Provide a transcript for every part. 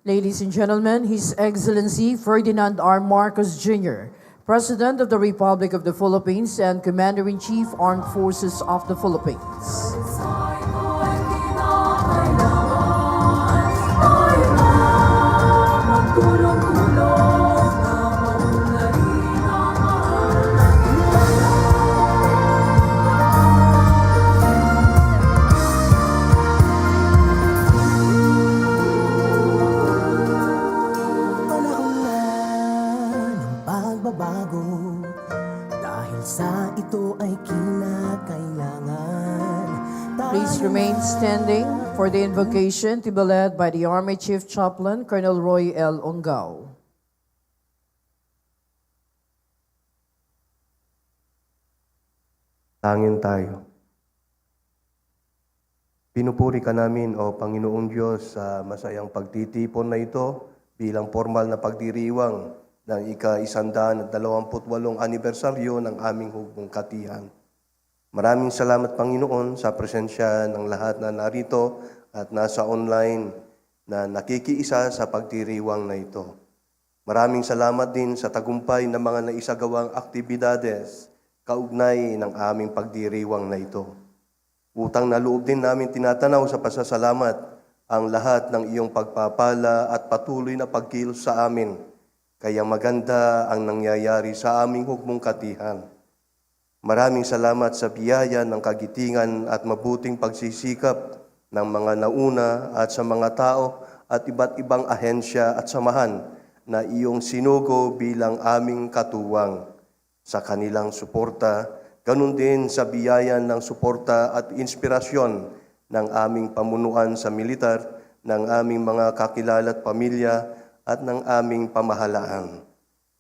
Ladies and gentlemen, His Excellency Ferdinand R. Marcos Jr., President of the Republic of the Philippines and Commander-in-Chief Armed Forces of the Philippines. Panahon na ng pagbabago, dahil sa ito ay kinakailangan. Please remain standing for the invocation to be led by the Army Chief Chaplain, Colonel Roy L. Ongao. Tangin tayo. Pinupuri ka namin, O Panginoong Diyos, sa masayang pagtitipon na ito bilang formal na pagdiriwang ng ika-128 anibersaryo ng aming hugpong katihan. Maraming salamat, Panginoon, sa presensya ng lahat na narito at nasa online na nakikiisa sa pagdiriwang na ito. Maraming salamat din sa tagumpay ng mga naisagawang aktibidades kaugnay ng aming pagdiriwang na ito. Utang na loob din namin tinatanaw sa pasasalamat ang lahat ng iyong pagpapala at patuloy na pagkilos sa amin. Kaya maganda ang nangyayari sa aming hugmong katihan. Maraming salamat sa biyaya ng kagitingan at mabuting pagsisikap ng mga nauna at sa mga tao at iba't ibang ahensya at samahan na iyong sinugo bilang aming katuwang. Sa kanilang suporta, ganun din sa biyaya ng suporta at inspirasyon ng aming pamunuan sa militar, ng aming mga kakilala at pamilya at ng aming pamahalaan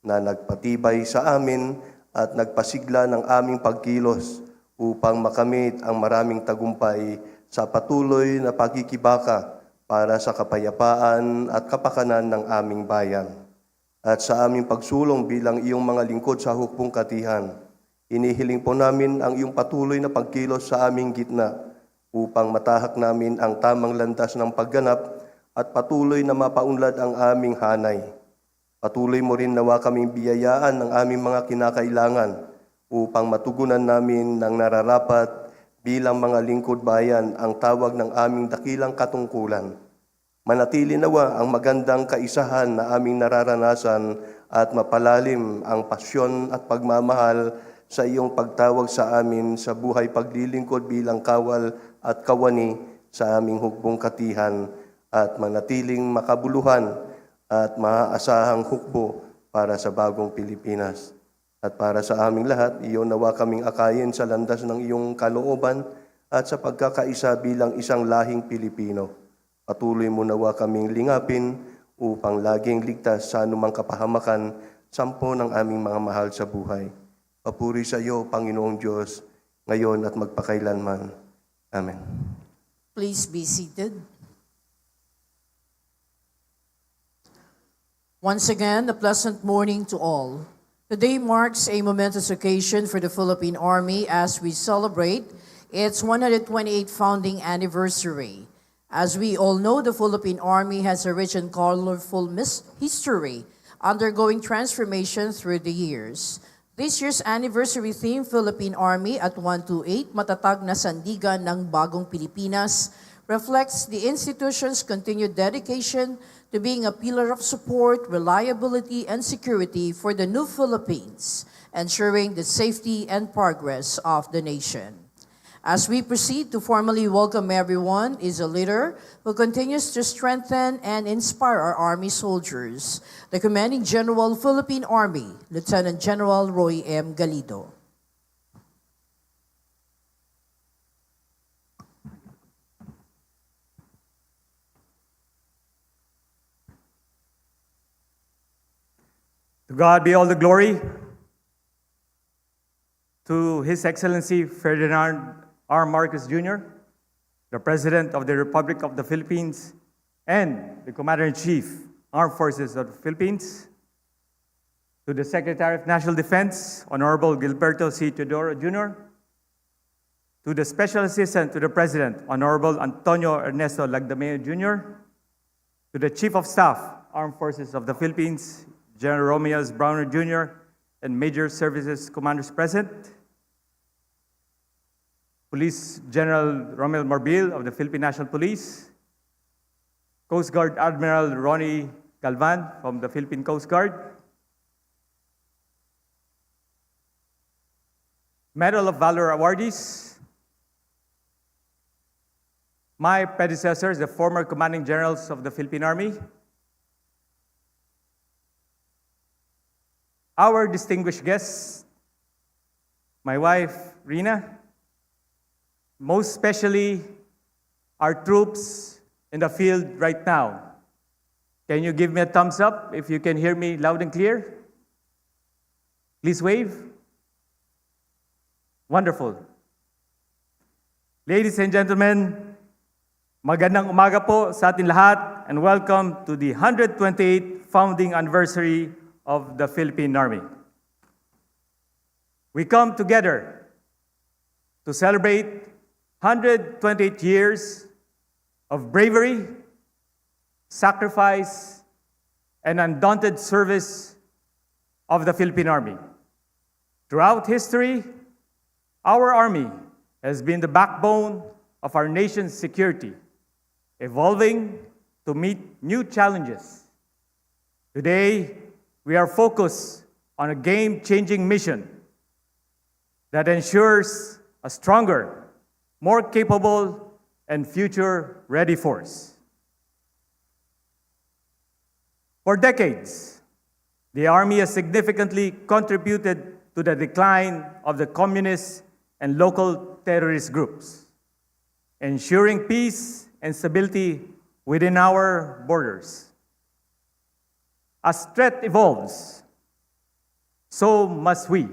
na nagpatibay sa amin at nagpasigla ng aming pagkilos upang makamit ang maraming tagumpay sa patuloy na pagkikibaka para sa kapayapaan at kapakanan ng aming bayan. At sa aming pagsulong bilang iyong mga lingkod sa hukbong katihan, inihiling po namin ang iyong patuloy na pagkilos sa aming gitna upang matahak namin ang tamang landas ng pagganap at patuloy na mapaunlad ang aming hanay. Patuloy mo rin nawa kaming biyayaan ng aming mga kinakailangan upang matugunan namin ng nararapat bilang mga lingkod bayan ang tawag ng aming dakilang katungkulan. Manatili nawa ang magandang kaisahan na aming nararanasan at mapalalim ang pasyon at pagmamahal sa iyong pagtawag sa amin sa buhay paglilingkod bilang kawal at kawani sa aming hukbong katihan at manatiling makabuluhan at maaasahang hukbo para sa bagong Pilipinas. At para sa aming lahat, iyon nawa kaming akayin sa landas ng iyong kalooban at sa pagkakaisa bilang isang lahing Pilipino. Patuloy mo nawa kaming lingapin upang laging ligtas sa anumang kapahamakan, sampo ng aming mga mahal sa buhay. Papuri sa iyo, Panginoong Diyos, ngayon at magpakailanman. Amen. Please be seated. Once again, a pleasant morning to all. Today marks a momentous occasion for the Philippine Army as we celebrate its 128th founding anniversary. As we all know, the Philippine Army has a rich and colorful history, undergoing transformation through the years. This year's anniversary theme, Philippine Army at 128, Matatag na Sandigan ng Bagong Pilipinas, reflects the institution's continued dedication to being a pillar of support, reliability, and security for the new Philippines, ensuring the safety and progress of the nation. As we proceed to formally welcome everyone is a leader who continues to strengthen and inspire our Army soldiers, the Commanding General, Philippine Army, Lieutenant General Roy M. Galido. To God be all the glory. To His Excellency Ferdinand R. Marcos Jr., the President of the Republic of the Philippines, and the Commander-in-Chief, Armed Forces of the Philippines. To the Secretary of National Defense, Honorable Gilberto C. Teodoro Jr., to the Special Assistant to the President, Honorable Antonio Ernesto Lagdameo Jr., to the Chief of Staff, Armed Forces of the Philippines, General Romeo S. Browner Jr., and Major Services Commanders present, Police General Romel Morbil of the Philippine National Police, Coast Guard Admiral Ronnie Galvan from the Philippine Coast Guard, Medal of Valor awardees, my predecessors, the former commanding generals of the Philippine Army, our distinguished guests, my wife, Rina, most especially our troops in the field right now. Can you give me a thumbs up if you can hear me loud and clear? Please wave. Wonderful. Ladies and gentlemen, magandang umaga po sa atin lahat and welcome to the 128th founding anniversary of the Philippine Army. We come together to celebrate 128 years of bravery, sacrifice, and undaunted service of the Philippine Army. Throughout history, our Army has been the backbone of our nation's security, evolving to meet new challenges. Today, we are focused on a game-changing mission that ensures a stronger, more capable, and future-ready force. For decades, the Army has significantly contributed to the decline of the communist and local terrorist groups, ensuring peace and stability within our borders. As threat evolves, so must we.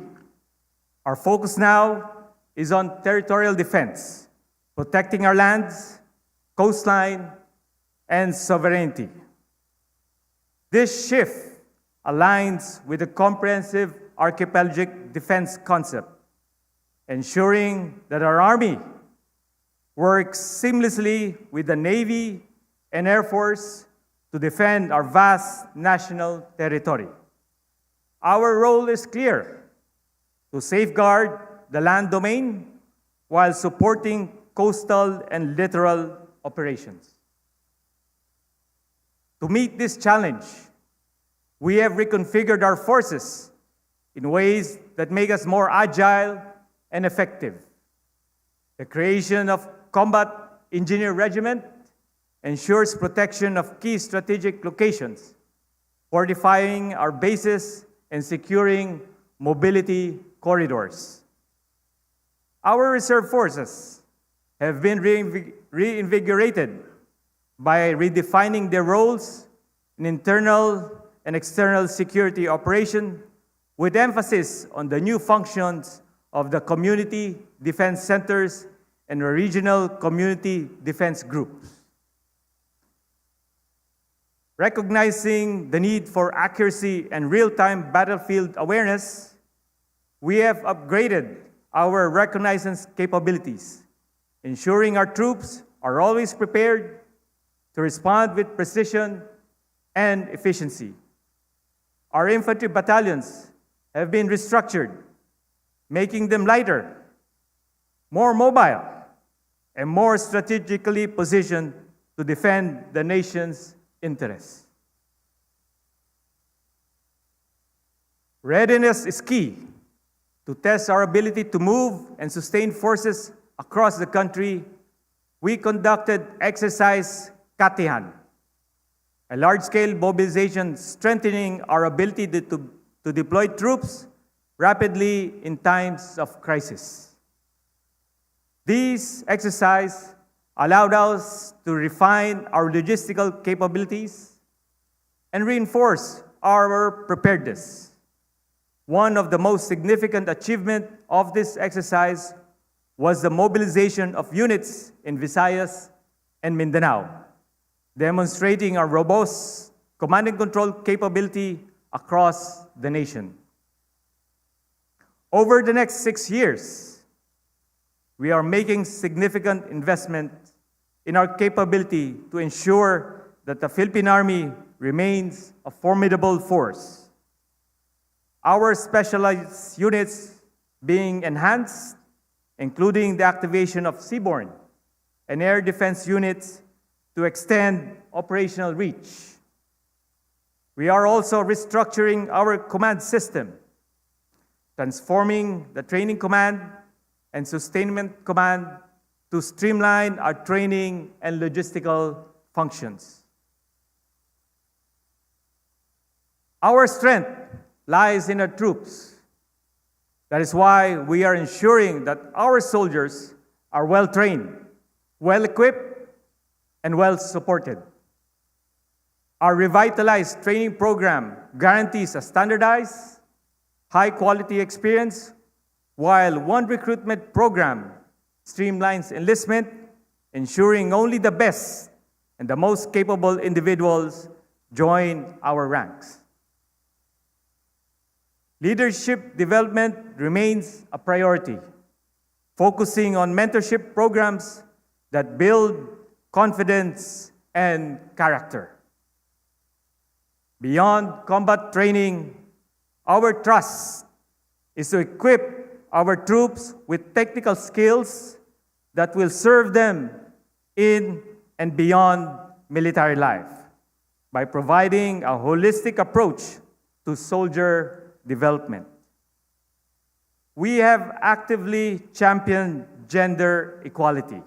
Our focus now is on territorial defense, protecting our lands, coastline, and sovereignty. This shift aligns with the comprehensive archipelagic defense concept, ensuring that our Army works seamlessly with the Navy and Air Force to defend our vast national territory. Our role is clear: to safeguard the land domain while supporting coastal and littoral operations. To meet this challenge, we have reconfigured our forces in ways that make us more agile and effective. The creation of Combat Engineer Regiment ensures protection of key strategic locations, fortifying our bases and securing mobility corridors. Our reserve forces have been reinvigorated by redefining their roles in internal and external security operation, with emphasis on the new functions of the community defense centers and regional community defense groups. Recognizing the need for accuracy and real-time battlefield awareness, we have upgraded our reconnaissance capabilities, ensuring our troops are always prepared to respond with precision and efficiency. Our infantry battalions have been restructured, making them lighter, more mobile, and more strategically positioned to defend the nation's interests. Readiness is key. To test our ability to move and sustain forces across the country, we conducted Exercise Katihan, a large-scale mobilization strengthening our ability to deploy troops rapidly in times of crisis. These exercises allowed us to refine our logistical capabilities and reinforce our preparedness. One of the most significant achievements of this exercise was the mobilization of units in Visayas and Mindanao, demonstrating our robust command and control capability across the nation. Over the next 6 years, we are making significant investment in our capability to ensure that the Philippine Army remains a formidable force. Our specialized units being enhanced, including the activation of seaborne and air defense units to extend operational reach. We are also restructuring our command system, transforming the training command and sustainment command to streamline our training and logistical functions. Our strength lies in our troops. That is why we are ensuring that our soldiers are well trained, well equipped, and well supported. Our revitalized training program guarantees a standardized, high-quality experience, while one recruitment program streamlines enlistment, ensuring only the best and the most capable individuals join our ranks. Leadership development remains a priority, focusing on mentorship programs that build confidence and character. Beyond combat training, our trust is to equip our troops with technical skills that will serve them in and beyond military life by providing a holistic approach to soldier development. We have actively championed gender equality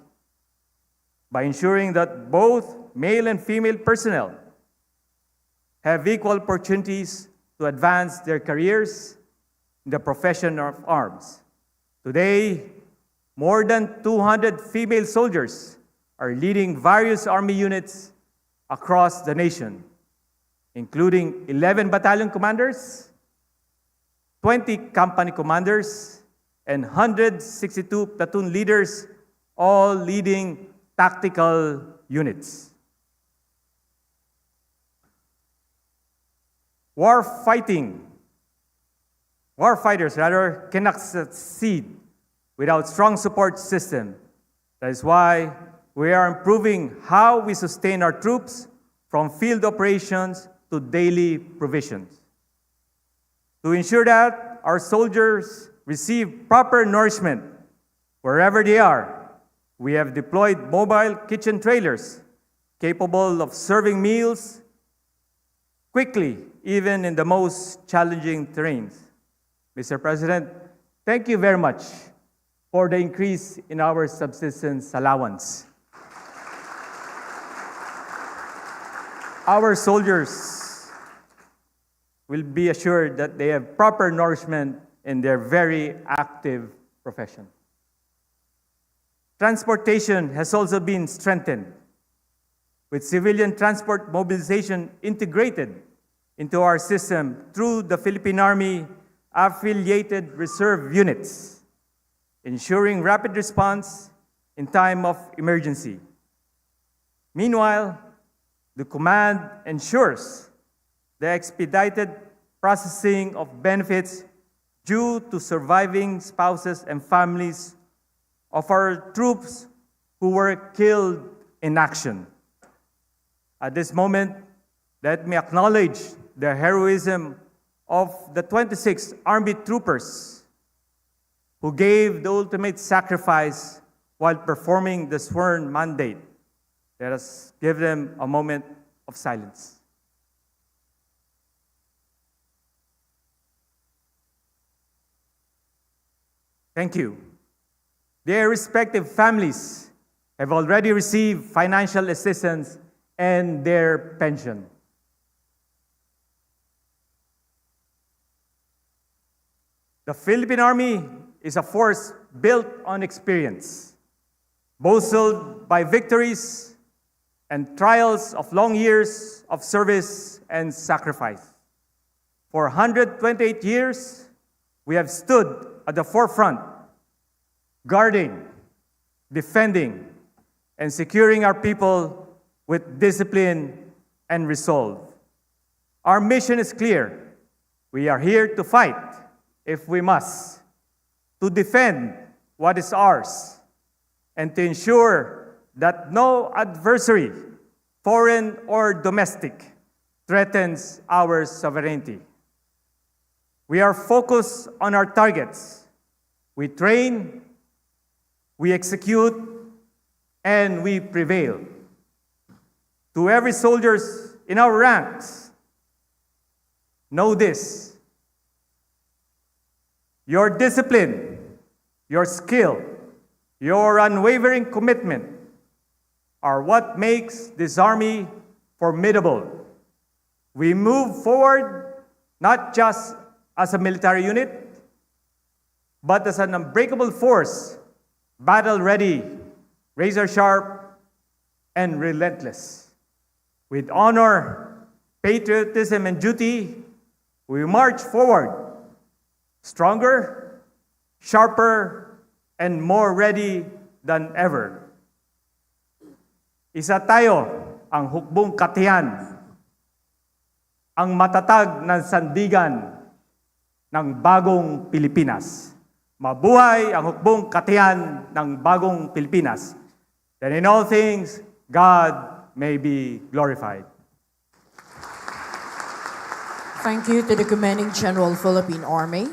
by ensuring that both male and female personnel have equal opportunities to advance their careers in the profession of arms. Today, more than 200 female soldiers are leading various Army units across the nation, including 11 battalion commanders, 20 company commanders, and 162 platoon leaders, all leading tactical units. Warfighters cannot succeed without strong support system. That is why we are improving how we sustain our troops from field operations to daily provisions. To ensure that our soldiers receive proper nourishment wherever they are, we have deployed mobile kitchen trailers capable of serving meals quickly, even in the most challenging terrains. Mr. President, thank you very much for the increase in our subsistence allowance. Our soldiers will be assured that they have proper nourishment in their very active profession. Transportation has also been strengthened, with civilian transport mobilization integrated into our system through the Philippine Army affiliated reserve units, ensuring rapid response in time of emergency. Meanwhile, the command ensures the expedited processing of benefits due to surviving spouses and families of our troops who were killed in action. At this moment, let me acknowledge the heroism of the 26 Army troopers who gave the ultimate sacrifice while performing the sworn mandate. Let us give them a moment of silence. Thank you. Their respective families have already received financial assistance and their pension. The Philippine Army is a force built on experience, bolstered by victories and trials of long years of service and sacrifice. For 128 years, we have stood at the forefront, guarding, defending, and securing our people with discipline and resolve. Our mission is clear. We are here to fight, if we must, to defend what is ours, and to ensure that no adversary foreign or domestic, threatens our sovereignty. We are focused on our targets. We train, we execute, and we prevail. To every soldiers in our ranks, know this: your discipline, your skill, your unwavering commitment are what makes this Army formidable. We move forward not just as a military unit, but as an unbreakable force, battle-ready, razor-sharp, and relentless. With honor, patriotism, and duty, we march forward, stronger, sharper, and more ready than ever. Isa tayo, ang hukbong katiyan, ang matatag na sandigan ng bagong Pilipinas. Mabuhay ang hukbong katiyan ng bagong Pilipinas. That in all things, God may be glorified. Thank you to the Commanding General, Philippine Army.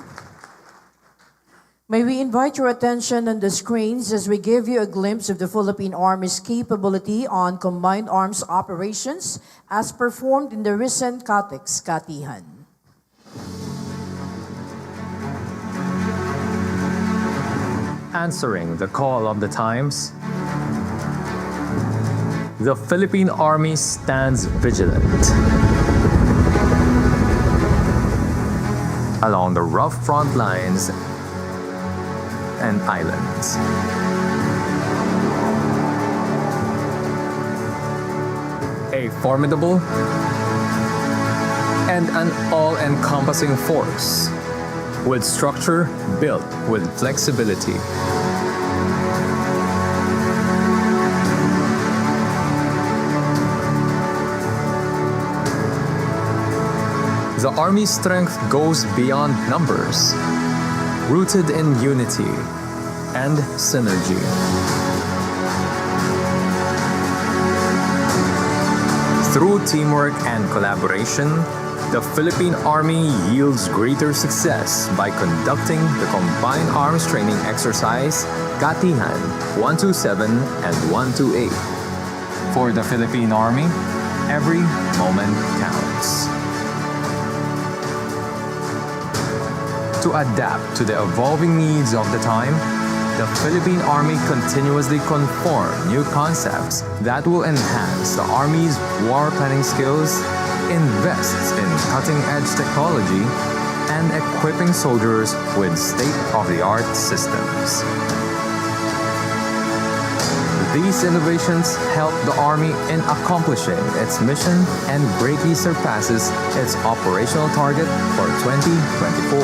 May we invite your attention on the screens as we give you a glimpse of the Philippine Army's capability on combined arms operations as performed in the recent CATEX Katihan. Answering the call of the times, the Philippine Army stands vigilant along the rough front lines and islands. A formidable and an all-encompassing force with structure built with flexibility. The Army's strength goes beyond numbers, rooted in unity and synergy. Through teamwork and collaboration, the Philippine Army yields greater success by conducting the Combined Arms Training Exercise Katihan 127 and 128. For the Philippine Army, every moment counts. To adapt to the evolving needs of the time, the Philippine Army continuously conform new concepts that will enhance the Army's war planning skills, invests in cutting-edge technology, and equipping soldiers with state-of-the-art systems. These innovations help the Army in accomplishing its mission and greatly surpasses its operational target for 2024.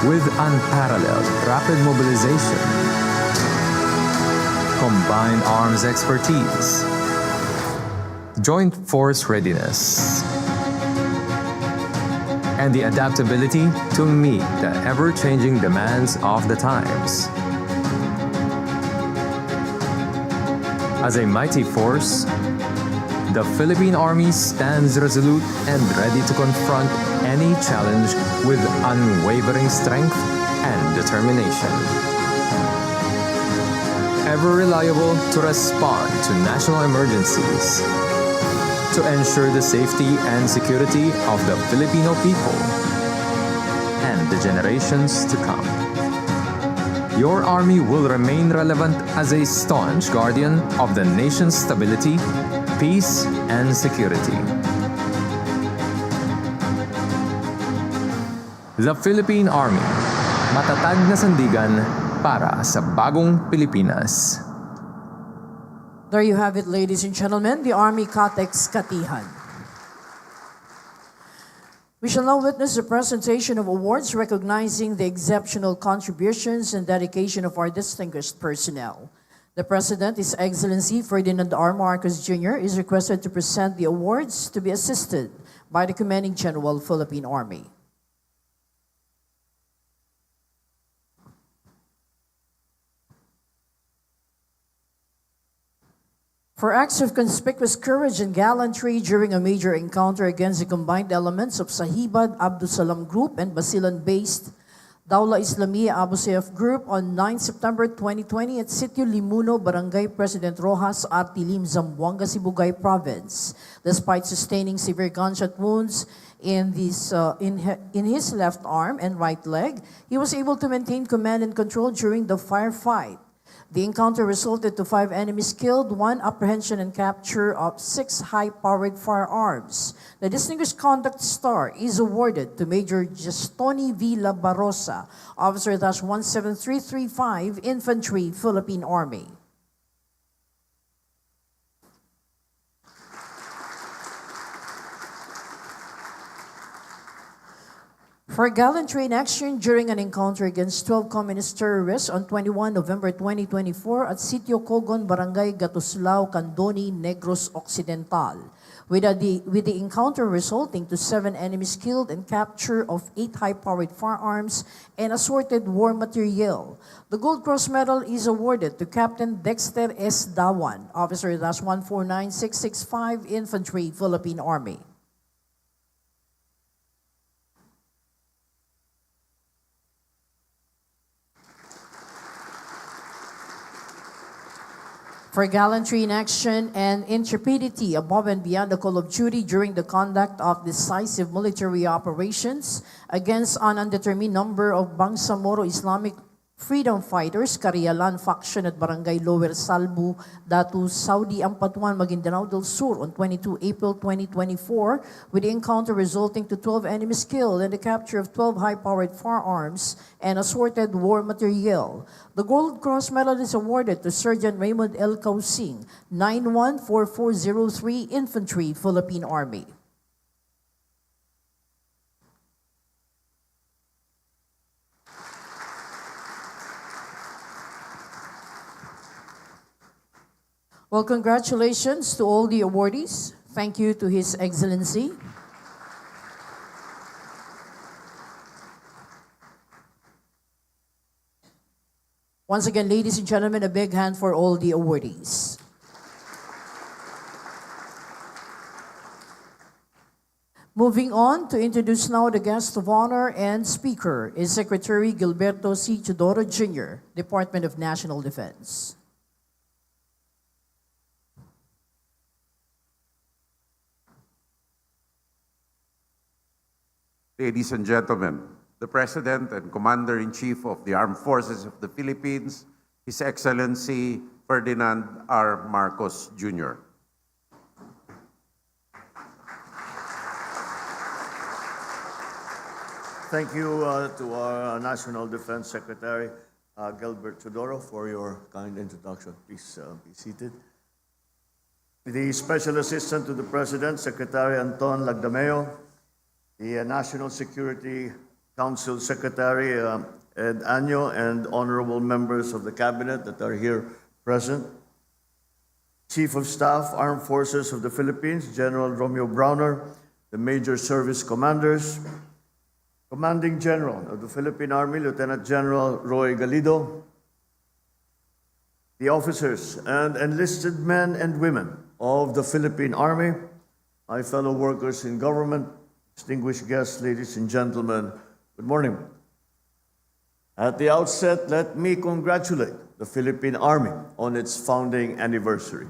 With unparalleled rapid mobilization, combined arms expertise, joint force readiness, and the adaptability to meet the ever-changing demands of the times. As a mighty force, the Philippine Army stands resolute and ready to confront any challenge with unwavering strength and determination. Ever reliable to respond to national emergencies, to ensure the safety and security of the Filipino people and the generations to come. Your Army will remain relevant as a staunch guardian of the nation's stability, peace, and security. The Philippine Army, matatag na sandigan para sa bagong Pilipinas. There you have it, ladies and gentlemen, the Army CATEX Katihan. We shall now witness the presentation of awards recognizing the exceptional contributions and dedication of our distinguished personnel. The President, His Excellency Ferdinand R. Marcos Jr., is requested to present the awards to be assisted by the Commanding General, Philippine Army. For acts of conspicuous courage and gallantry during a major encounter against the combined elements of Sahibad Abdul Salam Group and Basilan-based Dawla Islamia Abu Sayyaf Group on 9 September 2020 at Sitio Limuno, Barangay President Rojas, Artilim, Zamboanga, Sibugay Province. Despite sustaining severe gunshot wounds in his left arm and right leg, he was able to maintain command and control during the firefight. The encounter resulted to 5 enemies killed, 1 apprehension and capture of 6 high-powered firearms. The Distinguished Conduct Star is awarded to Major Gestoni Villa Barosa, Officer -17335, Infantry, Philippine Army. For gallantry in action during an encounter against 12 communist terrorists on 21 November 2024 at Sitio Cogon, Barangay Gatuslao, Candoni, Negros Occidental, with the encounter resulting to 7 enemies killed and capture of 8 high-powered firearms and assorted war materiel. The Gold Cross Medal is awarded to Captain Dexter S. Dawan, Officer -149665, Infantry, Philippine Army. For gallantry in action and intrepidity above and beyond the call of duty during the conduct of decisive military operations against an undetermined number of Bangsamoro Islamic freedom fighters, Karialan faction at Barangay Lower Salbu, Datu, Saudi Ampatuan, Maguindanao del Sur on 22 April 2024, with the encounter resulting to 12 enemies killed and the capture of 12 high-powered firearms and assorted war materiel. The Gold Cross Medal is awarded to Sergeant Raymond L. Causing, 914403, Infantry, Philippine Army. Well, congratulations to all the awardees. Thank you to His Excellency. Once again, ladies and gentlemen, a big hand for all the awardees. Moving on to introduce now the guest of honor and speaker is Secretary Gilberto C. Chodoro Jr., Department of National Defense. Ladies and gentlemen, the President and Commander-in-Chief of the Armed Forces of the Philippines, His Excellency Ferdinand R. Marcos, Jr. Thank you to our National Defense Secretary, Gilbert Chodoro, for your kind introduction. Please be seated. The Special Assistant to the President, Secretary Anton Lagdameo, the National Security Council Secretary Ed Año, and honorable members of the Cabinet that are here present, Chief of Staff, Armed Forces of the Philippines, General Romeo Browner, the Major Service Commanders, Commanding General of the Philippine Army, Lieutenant General Roy Galido, the officers and enlisted men and women of the Philippine Army, my fellow workers in government, distinguished guests, ladies and gentlemen, good morning. At the outset, let me congratulate the Philippine Army on its founding anniversary.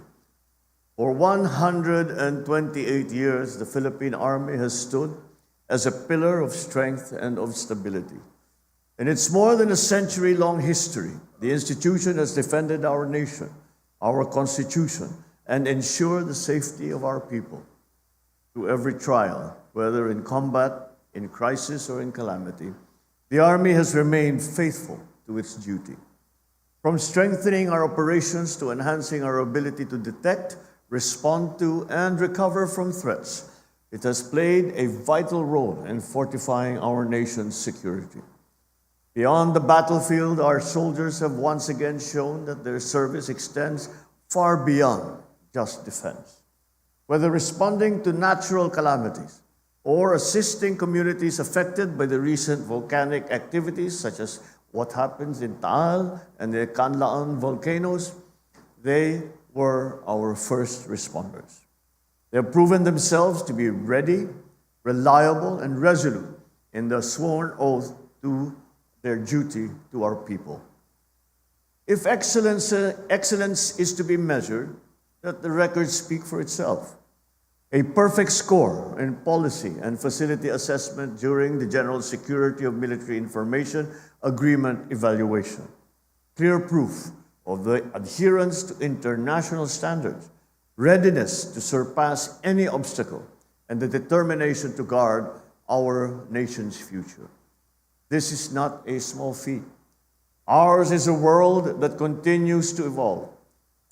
For 128 years, the Philippine Army has stood as a pillar of strength and of stability. In its more than a century-long history, the institution has defended our nation, our Constitution, and ensured the safety of our people through every trial, whether in combat, in crisis, or in calamity. The Army has remained faithful to its duty. From strengthening our operations to enhancing our ability to detect, respond to, and recover from threats, it has played a vital role in fortifying our nation's security. Beyond the battlefield, our soldiers have once again shown that their service extends far beyond just defense. Whether responding to natural calamities or assisting communities affected by the recent volcanic activities, such as what happens in Taal and the Canlaon volcanoes, they were our first responders. They have proven themselves to be ready, reliable, and resolute in the sworn oath to their duty to our people. If excellence is to be measured, let the records speak for itself. A perfect score in policy and facility assessment during the General Security of Military Information Agreement evaluation. Clear proof of the adherence to international standards, readiness to surpass any obstacle, and the determination to guard our nation's future. This is not a small feat. Ours is a world that continues to evolve.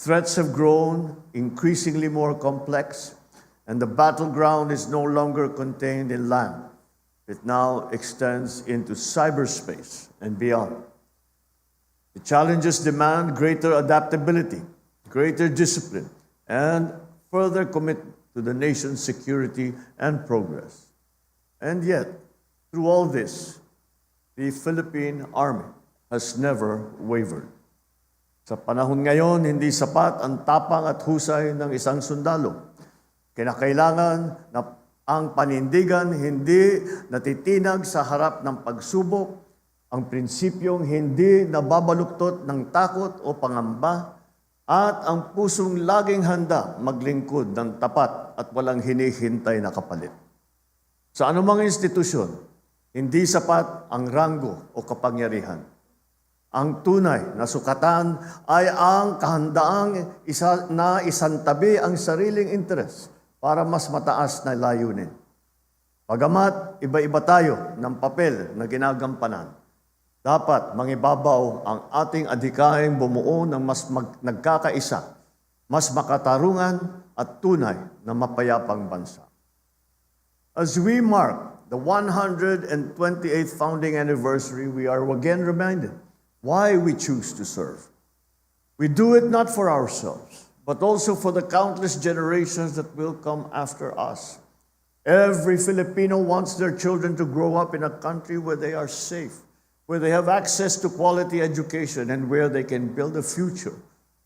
Threats have grown increasingly more complex, and the battleground is no longer contained in land. It now extends into cyberspace and beyond. The challenges demand greater adaptability, greater discipline, and further commitment to the nation's security and progress. And yet, through all this, the Philippine Army has never wavered. Sa panahon ngayon, hindi sapat ang tapang at husay ng isang sundalo. Kinakailangan na ang panindigan hindi natitinag sa harap ng pagsubok, ang prinsipyong hindi nababaluktot ng takot o pangamba, at ang pusong laging handa maglingkod ng tapat at walang hinihintay na kapalit. Sa anumang institusyon, hindi sapat ang ranggo o kapangyarihan. Ang tunay na sukatan ay ang kahandaang isantabi ang sariling interes para mas mataas na layunin. Pagamat iba-iba tayo ng papel na ginagampanan, dapat mangibabaw ang ating adhikaing bumuo ng mas nagkakaisa, mas makatarungan at tunay na mapayapang bansa. As we mark the 128th founding anniversary, we are again reminded why we choose to serve. We do it not for ourselves, but also for the countless generations that will come after us. Every Filipino wants their children to grow up in a country where they are safe, where they have access to quality education, and where they can build a future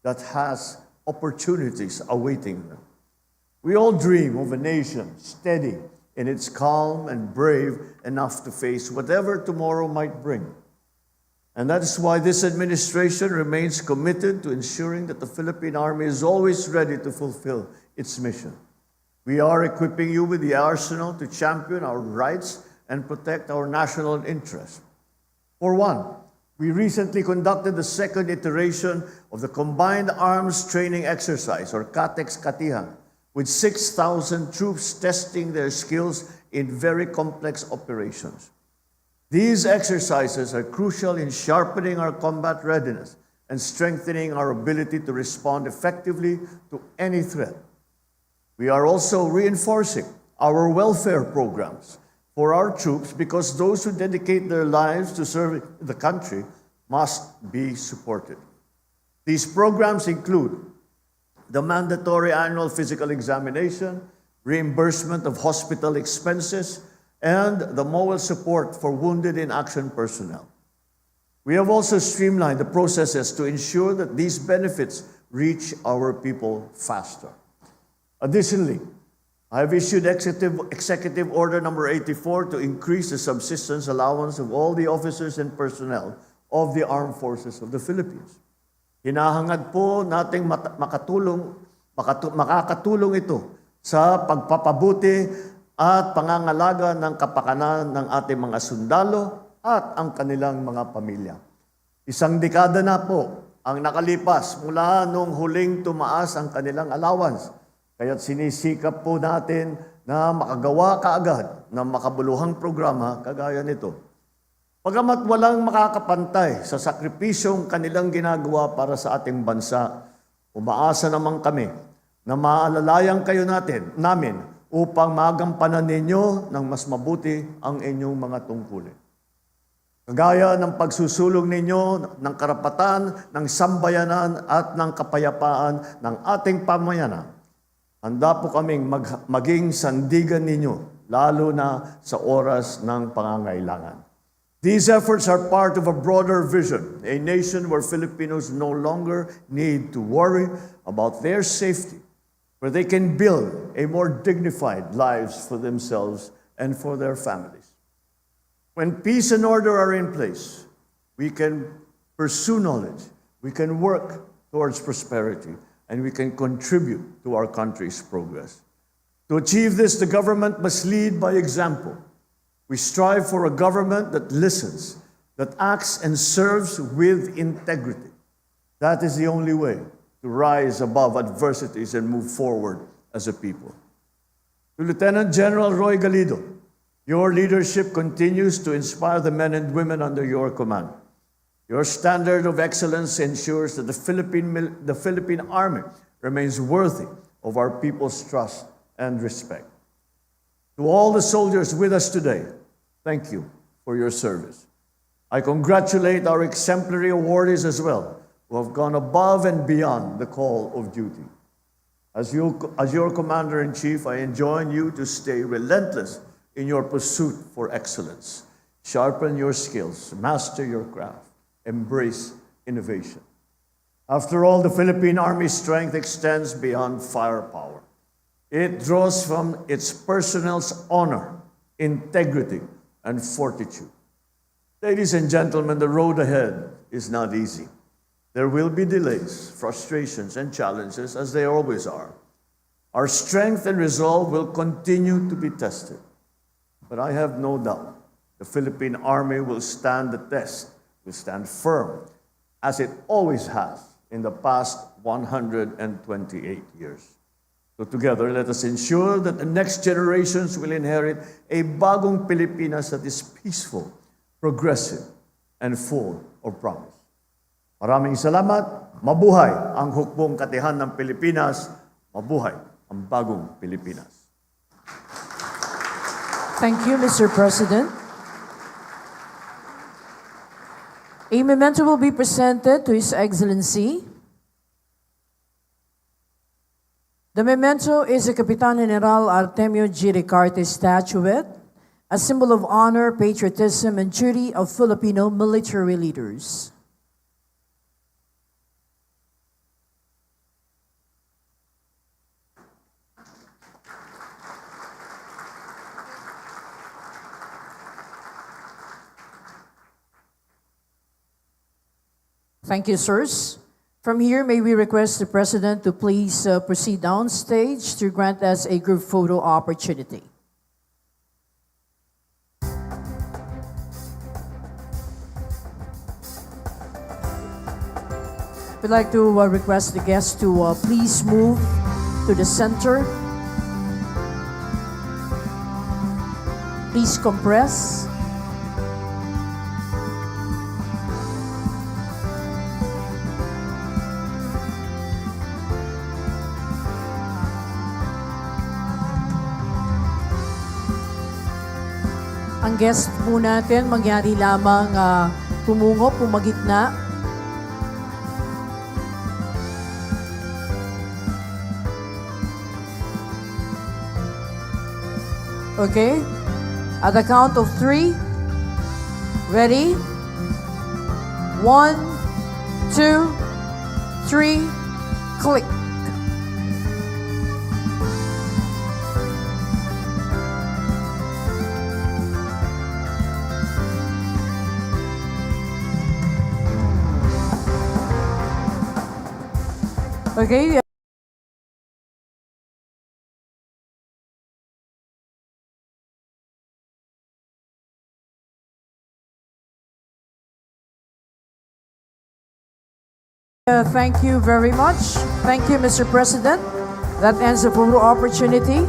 that has opportunities awaiting them. We all dream of a nation steady in its calm and brave enough to face whatever tomorrow might bring. And that is why this administration remains committed to ensuring that the Philippine Army is always ready to fulfill its mission. We are equipping you with the arsenal to champion our rights and protect our national interests. For one, we recently conducted the second iteration of the Combined Arms Training Exercise, or CATEX-Katihan, with 6,000 troops testing their skills in very complex operations. These exercises are crucial in sharpening our combat readiness and strengthening our ability to respond effectively to any threat. We are also reinforcing our welfare programs for our troops because those who dedicate their lives to serve the country must be supported. These programs include the mandatory annual physical examination, reimbursement of hospital expenses, and the moral support for wounded in action personnel. We have also streamlined the processes to ensure that these benefits reach our people faster. Additionally, I have issued Executive Order number 84 to increase the subsistence allowance of all the officers and personnel of the Armed Forces of the Philippines. Hinahangad po nating makakatulong ito sa pagpapabuti at pangangalaga ng kapakanan ng ating mga sundalo at ang kanilang mga pamilya. Isang dekada na po ang nakalipas mula nung huling tumaas ang kanilang allowance, kaya't sinisikap po natin na makagawa kaagad ng makabuluhang programa kagaya nito. Pagamat walang makakapantay sa sakripisyong kanilang ginagawa para sa ating bansa, umaasa naman kami na maalalayan kayo namin upang magampanan ninyo ng mas mabuti ang inyong mga tungkulin. Kagaya ng pagsusulong ninyo ng karapatan, ng sambayanan at ng kapayapaan ng ating pamayanan, handa po kaming maging sandigan ninyo, lalo na sa oras ng pangangailangan. These efforts are part of a broader vision, a nation where Filipinos no longer need to worry about their safety, where they can build a more dignified lives for themselves and for their families. When peace and order are in place, we can pursue knowledge, we can work towards prosperity, and we can contribute to our country's progress. To achieve this, the government must lead by example. We strive for a government that listens, that acts and serves with integrity. That is the only way to rise above adversities and move forward as a people. To Lieutenant General Roy Galido, your leadership continues to inspire the men and women under your command. Your standard of excellence ensures that the Philippine Army remains worthy of our people's trust and respect. To all the soldiers with us today, thank you for your service. I congratulate our exemplary awardees as well, who have gone above and beyond the call of duty. As your Commander-in-Chief, I enjoin you to stay relentless in your pursuit for excellence. Sharpen your skills, master your craft, embrace innovation. After all, the Philippine Army's strength extends beyond firepower. It draws from its personnel's honor, integrity, and fortitude. Ladies and gentlemen, the road ahead is not easy. There will be delays, frustrations, and challenges, as they always are. Our strength and resolve will continue to be tested. But I have no doubt the Philippine Army will stand the test, will stand firm, as it always has in the past 128 years. So together, let us ensure that the next generations will inherit a bagong Pilipinas that is peaceful, progressive, and full of promise. Maraming salamat. Mabuhay ang hukbong katihan ng Pilipinas. Mabuhay ang bagong Pilipinas. Thank you, Mr. President. A memento will be presented to His Excellency. The memento is a Capitan General Artemio G. Ricarte statuette, a symbol of honor, patriotism, and duty of Filipino military leaders. Thank you, sirs. From here, may we request the President to please proceed downstage to grant us a group photo opportunity. We'd like to request the guests to please move to the center. Please compress. Ang guest po natin, mangyari lamang tumungo, pumagitna. Okay? At the count of 3, ready? 1, 2, 3, click. Okay. Thank you very much. Thank you, Mr. President. That ends the photo opportunity.